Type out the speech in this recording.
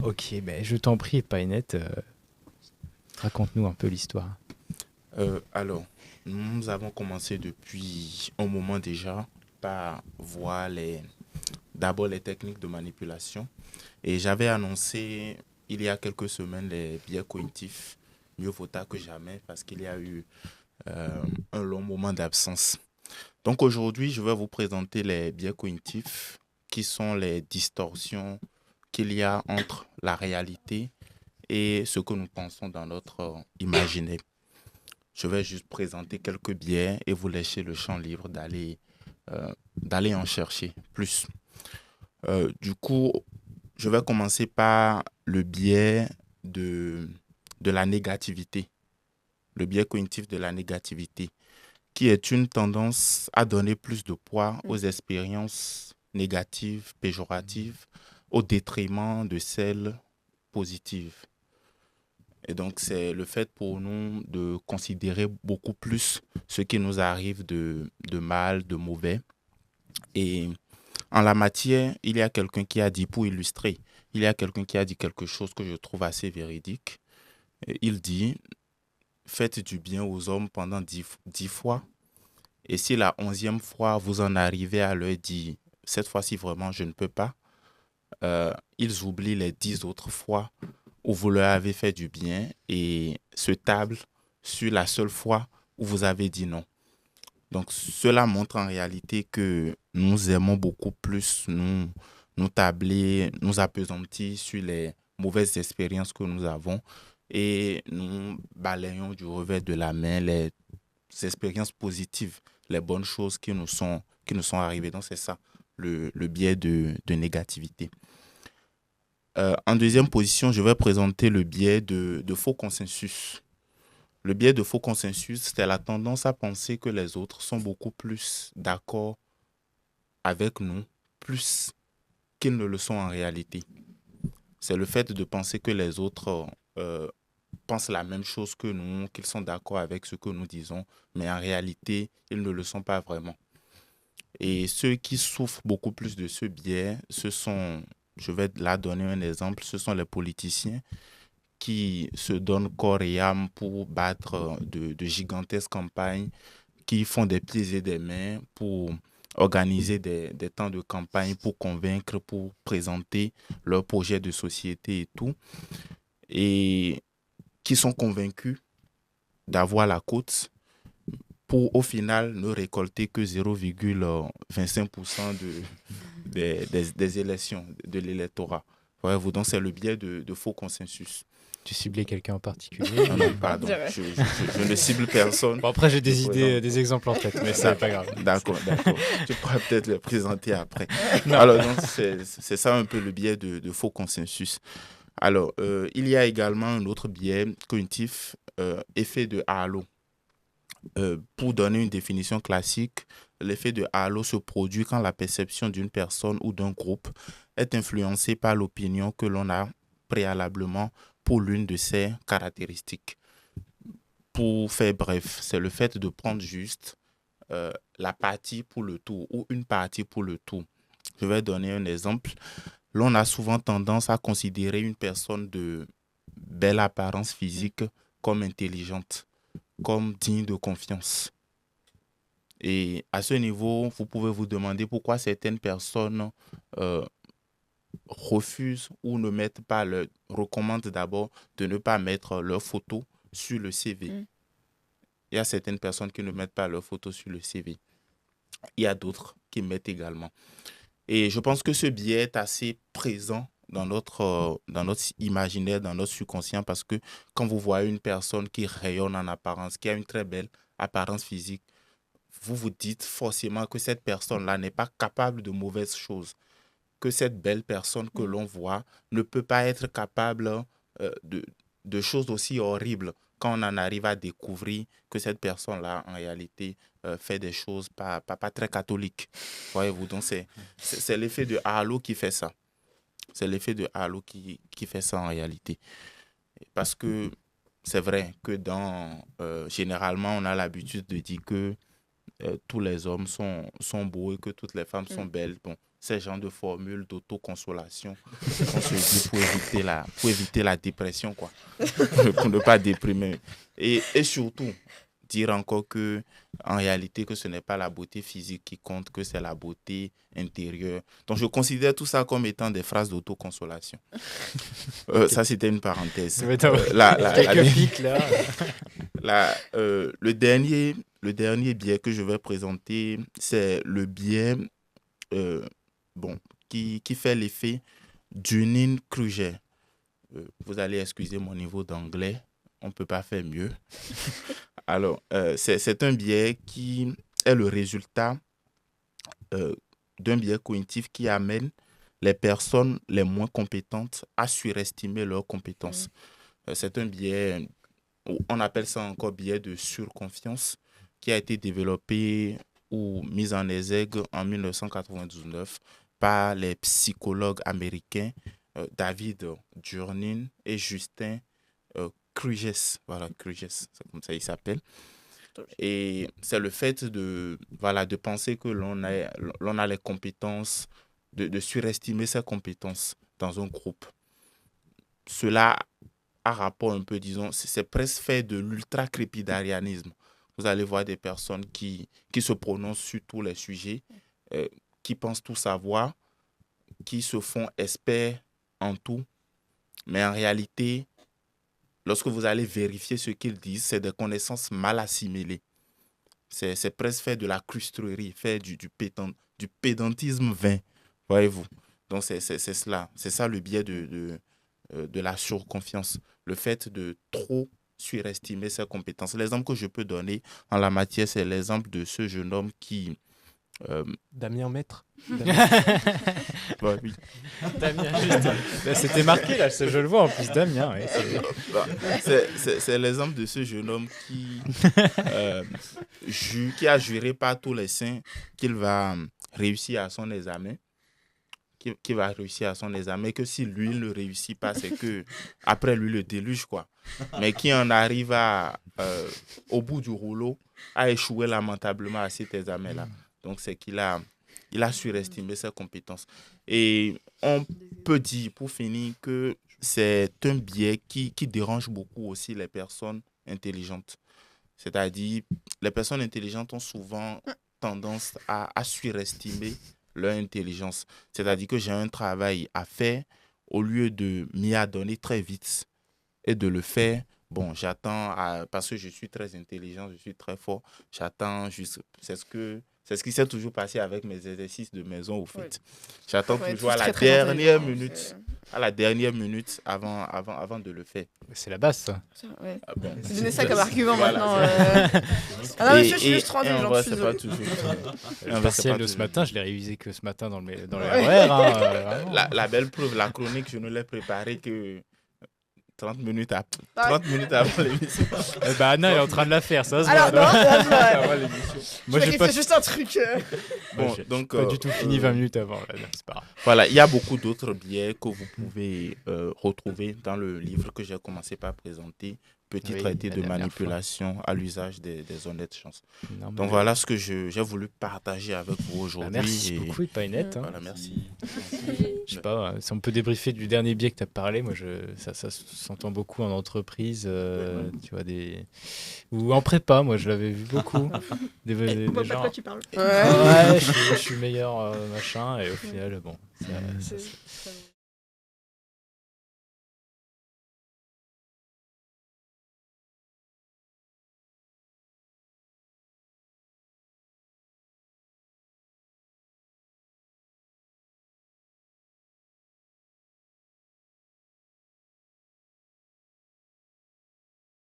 Ok, ben je t'en prie, Painette, raconte-nous un peu l'histoire. Alors, nous avons commencé depuis un moment déjà par voir d'abord les techniques de manipulation. Et j'avais annoncé il y a quelques semaines les biais cognitifs. Mieux vaut tard que jamais parce qu'il y a eu un long moment d'absence. Donc aujourd'hui, je vais vous présenter les biais cognitifs qui sont les distorsions qu'il y a entre la réalité et ce que nous pensons dans notre imaginaire. Je vais juste présenter quelques biais et vous laisser le champ libre d'aller en chercher plus. Du coup, je vais commencer par le biais de, de la négativité, le biais cognitif de la négativité, qui est une tendance à donner plus de poids aux expériences négatives, péjoratives, au détriment de celles positives. Et donc, c'est le fait pour nous de considérer beaucoup plus ce qui nous arrive de mal, de mauvais. Et en la matière, il y a quelqu'un qui a dit, pour illustrer, il y a quelqu'un qui a dit quelque chose que je trouve assez véridique. Et il dit, faites du bien aux hommes pendant 10 fois. Et si la 11e fois, vous en arrivez à leur dire, cette fois-ci, vraiment, je ne peux pas, ils oublient les 10 autres fois où vous leur avez fait du bien et se tablent sur la seule fois où vous avez dit non. Donc, cela montre en réalité que nous aimons beaucoup plus nous tabler, nous appesantir sur les mauvaises expériences que nous avons et nous balayons du revers de la main les expériences positives, les bonnes choses qui nous sont arrivées. Donc, c'est ça, le biais de négativité. En deuxième position, je vais présenter le biais de faux consensus. Le biais de faux consensus, c'est la tendance à penser que les autres sont beaucoup plus d'accord avec nous, plus qu'ils ne le sont en réalité. C'est le fait de penser que les autres pensent la même chose que nous, qu'ils sont d'accord avec ce que nous disons, mais en réalité, ils ne le sont pas vraiment. Et ceux qui souffrent beaucoup plus de ce biais, je vais là donner un exemple, ce sont les politiciens qui se donnent corps et âme pour battre de gigantesques campagnes, qui font des pieds et des mains pour organiser des temps de campagne, pour convaincre, pour présenter leurs projets de société et tout, et qui sont convaincus d'avoir la cote pour au final ne récolter que 0,25% des élections, de l'électorat. Voyez-vous, donc c'est le biais de faux consensus. Tu ciblais quelqu'un en particulier Non, non, ou... pardon, je ne cible personne. Bon, après, j'ai Je des idées, présente. des exemples en tête, mais c'est D'ac- pas grave. D'accord, d'accord. Tu pourras peut-être les présenter après. Non. Alors, donc, c'est ça un peu le biais de faux consensus. Alors, il y a également un autre biais cognitif, effet de halo. Pour donner une définition classique, l'effet de halo se produit quand la perception d'une personne ou d'un groupe est influencée par l'opinion que l'on a préalablement pour l'une de ses caractéristiques. Pour faire bref, c'est le fait de prendre juste la partie pour le tout ou une partie pour le tout. Je vais donner un exemple. L'on a souvent tendance à considérer une personne de belle apparence physique comme intelligente, comme digne de confiance. Et à ce niveau, vous pouvez vous demander pourquoi certaines personnes euh, refusent ou ne mettent pas recommandent d'abord de ne pas mettre leur photo sur le CV. Mm. Il y a certaines personnes qui ne mettent pas leur photo sur le CV. Il y a d'autres qui mettent également. Et je pense que ce biais est assez présent dans notre imaginaire, dans notre subconscient, parce que quand vous voyez une personne qui rayonne en apparence, qui a une très belle apparence physique, vous vous dites forcément que cette personne-là n'est pas capable de mauvaises choses, que cette belle personne que Mm. l'on voit ne peut pas être capable de choses aussi horribles quand on en arrive à découvrir que cette personne-là, en réalité, fait des choses pas très catholiques. Voyez-vous, donc c'est l'effet de halo qui fait ça. C'est l'effet de halo qui fait ça en réalité. Parce que c'est vrai que généralement, on a l'habitude de dire que tous les hommes sont beaux et que toutes les femmes sont Mm. belles. Bon, ces genres de formules d'autoconsolation qu'on se dit pour éviter la dépression, quoi. Pour ne pas déprimer. Et surtout, dire encore que, en réalité, que ce n'est pas la beauté physique qui compte, que c'est la beauté intérieure. Donc, je considère tout ça comme étant des phrases d'autoconsolation. Ça, c'était une parenthèse. Quelques pics, là. Le dernier biais que je vais présenter, c'est le biais qui fait l'effet Dunning-Kruger. Vous allez excuser mon niveau d'anglais, on ne peut pas faire mieux. Alors, c'est un biais qui est le résultat d'un biais cognitif qui amène les personnes les moins compétentes à surestimer leurs compétences. C'est un biais, on appelle ça encore biais de surconfiance, qui a été développé ou mis en exergue en 1999 par les psychologues américains David Durnin et Justin Kruges. Voilà, Kruges, c'est comme ça il s'appelle. Et c'est le fait de penser que l'on a les compétences, de surestimer ses compétences dans un groupe. Cela a rapport un peu, disons, c'est presque fait de l'ultra-crépidarianisme. Vous allez voir des personnes qui se prononcent sur tous les sujets, qui pensent tout savoir, qui se font experts en tout. Mais en réalité, lorsque vous allez vérifier ce qu'ils disent, c'est des connaissances mal assimilées. C'est presque fait de la crustrerie, fait du pédantisme vain, voyez-vous. Donc, c'est cela. C'est ça le biais de la surconfiance. Le fait de trop surestimer ses compétences. L'exemple que je peux donner en la matière, c'est l'exemple de ce jeune homme qui... Damien Maître. Bah, oui. Damien, juste. C'était marqué, là, je le vois en plus, Damien. Ouais, c'est l'exemple de ce jeune homme qui a juré par tous les saints qu'il va réussir à son examen. Qui va réussir à son examen, que si lui ne réussit pas, c'est que après lui le déluge, quoi. Mais qui en arrive au bout du rouleau, à échouer lamentablement à cet examen-là. Donc, c'est qu'il a surestimé ses compétences. Et on peut dire, pour finir, que c'est un biais qui dérange beaucoup aussi les personnes intelligentes. C'est-à-dire, les personnes intelligentes ont souvent tendance à surestimer leur intelligence. C'est-à-dire que j'ai un travail à faire, au lieu de m'y adonner très vite et de le faire, bon, j'attends, parce que je suis très intelligent, je suis très fort, j'attends juste, c'est ce qui s'est toujours passé avec mes exercices de maison, au fait. Oui. J'attends toujours à la dernière minute avant de le faire. C'est la base, ça. Ouais. Ah bon. C'est donné ça comme argument maintenant. Ah non, je suis juste rendu, j'en suis désolé. Le partiel de ce matin, je l'ai révisé que ce matin dans le RER. La belle preuve, la chronique, je ne l'ai préparée que 30 minutes avant l'émission. Anna est en train de la faire, ça se voit. Alors, non, moi, c'est juste un truc. Bon, donc, pas du tout fini 20 minutes avant. Là, c'est pas grave. Voilà, il y a beaucoup d'autres biais que vous pouvez retrouver dans le livre que j'ai commencé par présenter, Petit traité de manipulation à l'usage des honnêtes chances. Donc voilà ce que j'ai voulu partager avec vous aujourd'hui. Merci beaucoup, Painette. Voilà, merci. Je sais pas, si on peut débriefer du dernier biais que tu as parlé, moi ça s'entend beaucoup en entreprise, tu vois, ou en prépa, moi je l'avais vu beaucoup. des gens... de quoi tu parles. Ouais, je suis meilleur, machin, et au final, bon, ça